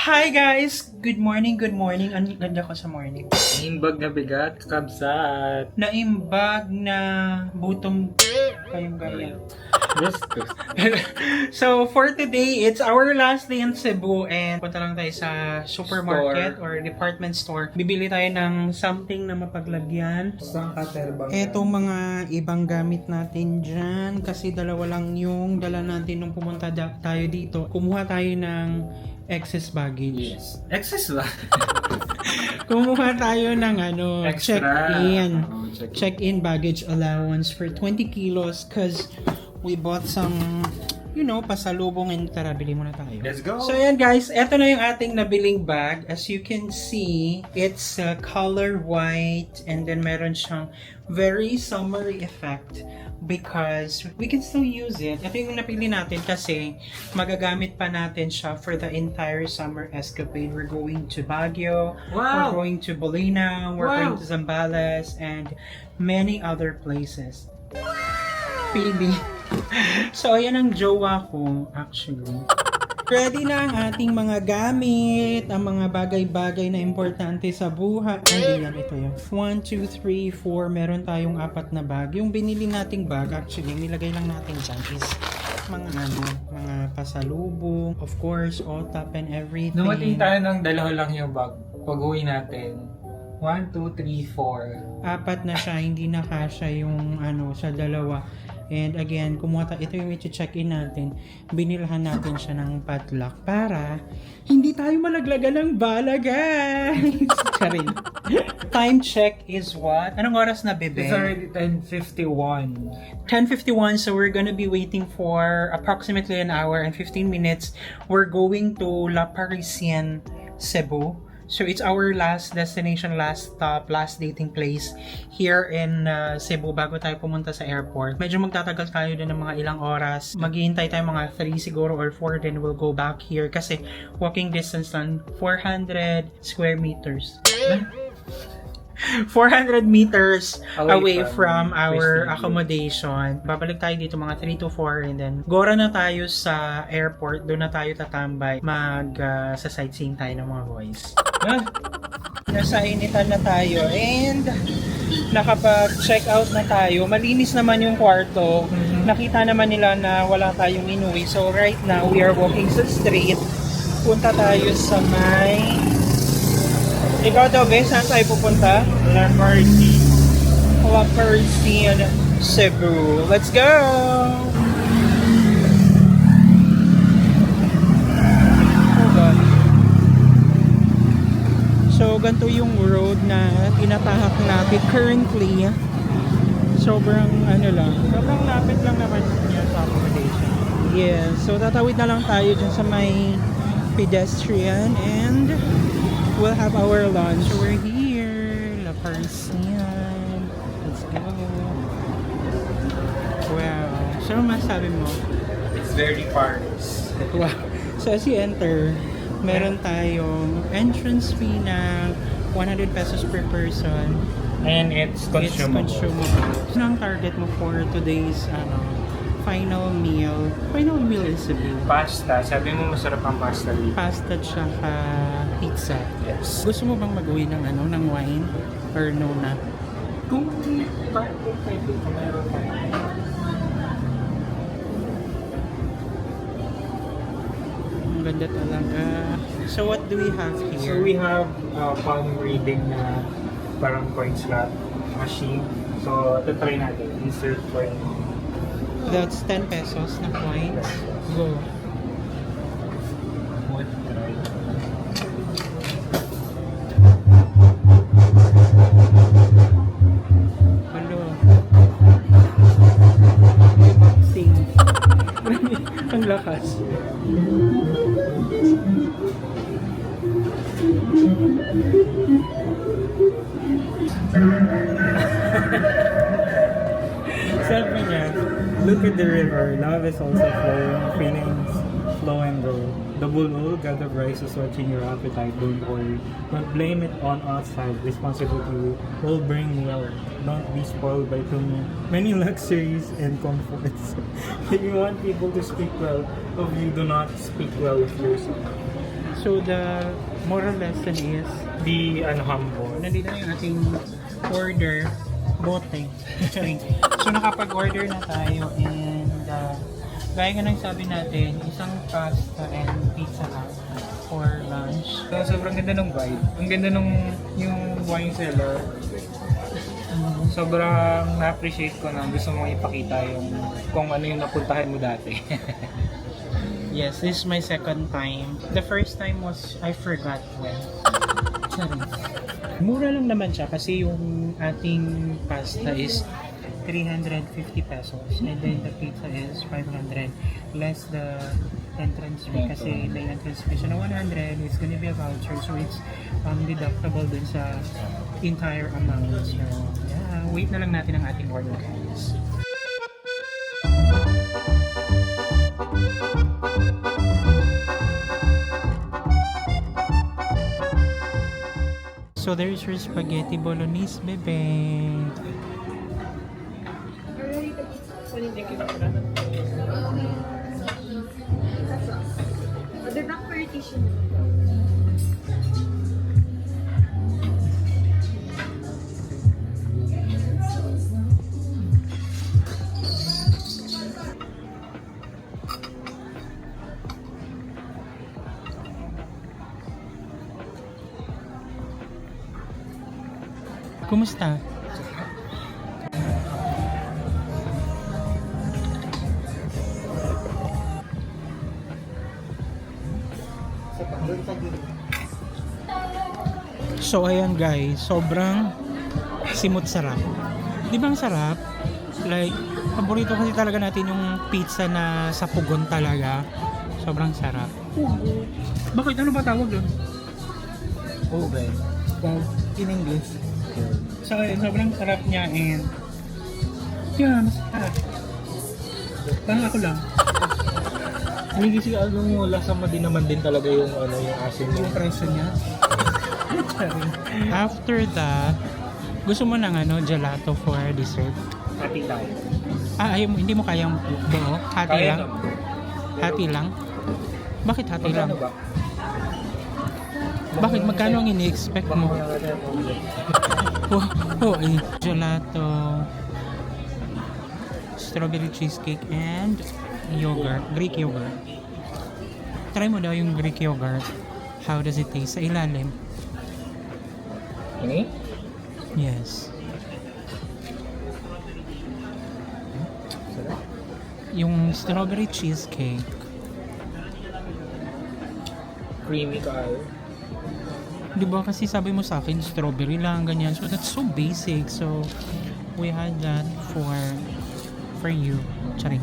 Hi guys! Good morning, good morning. Ang ganda ko sa morning. Imbag na bigat, kakabsat. Naimbag na butom kayong ganyan. Bastos. So for today, it's our last day in Cebu and punta lang tayo sa supermarket or department store. Bibili tayo ng something na mapaglagyan. Isang katerbang. Etong mga ibang gamit natin dyan kasi dalawa lang yung dala natin nung pumunta tayo dito. Kumuha tayo ng excess baggage. Yes. Excess ba? Kumuha tayo ng Extra. check-in. Oh, Check-in baggage allowance for 20 kilos because we bought some, pasalubong and tara, bili muna tayo. Let's go. So ayan guys, eto na yung ating nabiling bag. As you can see, it's color white and then meron siyang very summery effect because we can still use it. Ito yung napili natin kasi magagamit pa natin siya for the entire summer escapade. We're going to Baguio, we're Wow! going to Bolina, we're Wow! going to Zambales, and many other places. Phoebe. So, ayan ang jowa ko, actually. Ready na ang ating mga gamit, ang mga bagay-bagay na importante sa buhay. Ay, yan, ito yun. 1, 2, 3, 4. Meron tayong 4 na bag. Yung binili nating bag, actually, nilagay lang natin dyan is mga pasalubong, of course, OTAP and everything. Numating tayo ng dalawa lang yung bag. Pag-uwi natin. 1, 2, 3, 4. 4 na siya, hindi na kasya yung sa dalawa. And again, ito yung i-check-in natin. Binilhan natin siya ng padlock para hindi tayo malaglagan ng bala, guys. Charing. Time check is what? Anong oras na, bebe? It's already 10:51. 10:51, so we're gonna be waiting for approximately an hour and 15 minutes. We're going to La Parisienne, Cebu. So it's our last destination, last stop, last dating place here in Cebu bago tayo pumunta sa airport. Medyo magtatagal tayo din ng mga ilang oras. Maghihintay tayo mga 3 siguro or 4, then we'll go back here kasi walking distance lang 400 square meters. 400 meters away from our accommodation. Babalik tayo dito mga 3 to 4 and then gora na tayo sa airport. Doon na tayo tatambay. Sa sightseeing tayo ng mga boys. Nasa initan na tayo and nakapag-check out na tayo. Malinis naman yung kwarto. Nakita naman nila na wala tayong inuwi. So right now, we are walking sa street. Punta tayo sa may... Ikaw daw, be? Saan tayo pupunta? La Parisienne. La Parisienne, Cebu. Let's go! Oh God. So, ganito yung road na tinatahak natin currently. Sobrang sobrang lapit lang naman yan sa accommodation. Yeah, so tatawid na lang tayo dyan sa may pedestrian and we'll have our lunch. So we're here, La Parisienne. Let's go. Wow. So, masabi mo? It's very Paris. Wow. So, as you enter, meron tayong entrance fee na 100 pesos per person. And it's consumable. It's consumable. So, ang target mo for today's final meal? Final meal is Cebu. Pasta. Sabi mo masarap ang pasta dito. Pasta tsaka pizza. Yes. Gusto mo bang mag-uwi ng ng wine? Or no na? Kung pwede, kung meron pa. Ang ganda talaga. So what do we have So here? we have palm reading na parang coin slot machine. So, try natin. Insert coin. That's 10 pesos na coins. Go. What? Try. Hello. Boxing. Ang lakas. Sabi niya, look at the river. Love is also flowing. Feelings flow and go. The bull God of rice is watching your appetite. Don't worry. Don't blame it on outside. Responsibility will bring meal. Don't be spoiled by too many luxuries and comforts. If you want people to speak well of you, do not speak well of yourself. So the moral lesson is, Be humble. nandito na yung ating order, bote. So nakapag-order na tayo and gaya nga ng sabi natin, isang pasta and pizza Hut for lunch. So, sobrang ganda ng vibe. Ang ganda nung yung wine cellar. Sobrang na-appreciate ko na gusto mong ipakita yung kung ano yung napuntahan mo dati. Yes, this is my second time. The first time was, I forgot when. Sorry. Mura lang naman siya kasi yung ating pasta is 350 pesos and then the pizza is 500 less the entrance fee kasi the entrance fee siya na 100 is gonna be a voucher so it's deductible dun sa entire amount. So yeah, wait na lang natin ang ating order guys. So there's your spaghetti bolognese, bebe. The black partition. Kumusta? So ayan guys, sobrang simot sarap. Di ba ang sarap? Like, paborito kasi talaga natin yung pizza na sa pugon talaga. Sobrang sarap. Bakit? Ano ba tawag doon? Okay. In English. So ayun, sobrang sarap niya and yeah, masarap. Parang ako lang. Hindi kasi yung lasa mo din naman din talaga yung yung asin Yung presyo niya. After that, gusto mo ng gelato for dessert? Hati tayo. Ayaw mo, hindi mo kayang buo? Hati Kaya lang? Hati lang? Bakit hati lang? Magkano ba? Bakit? Magkano ang ini-expect mo? Gelato, strawberry cheesecake, and yogurt, Greek yogurt. Try mo daw yung Greek yogurt. How does it taste? Sa ilalim. Ini? Yes. Yung strawberry cheesecake. Creamy kayo. Di ba kasi sabi mo sa akin, strawberry lang, ganyan. So that's so basic. So we had that for you. Charing.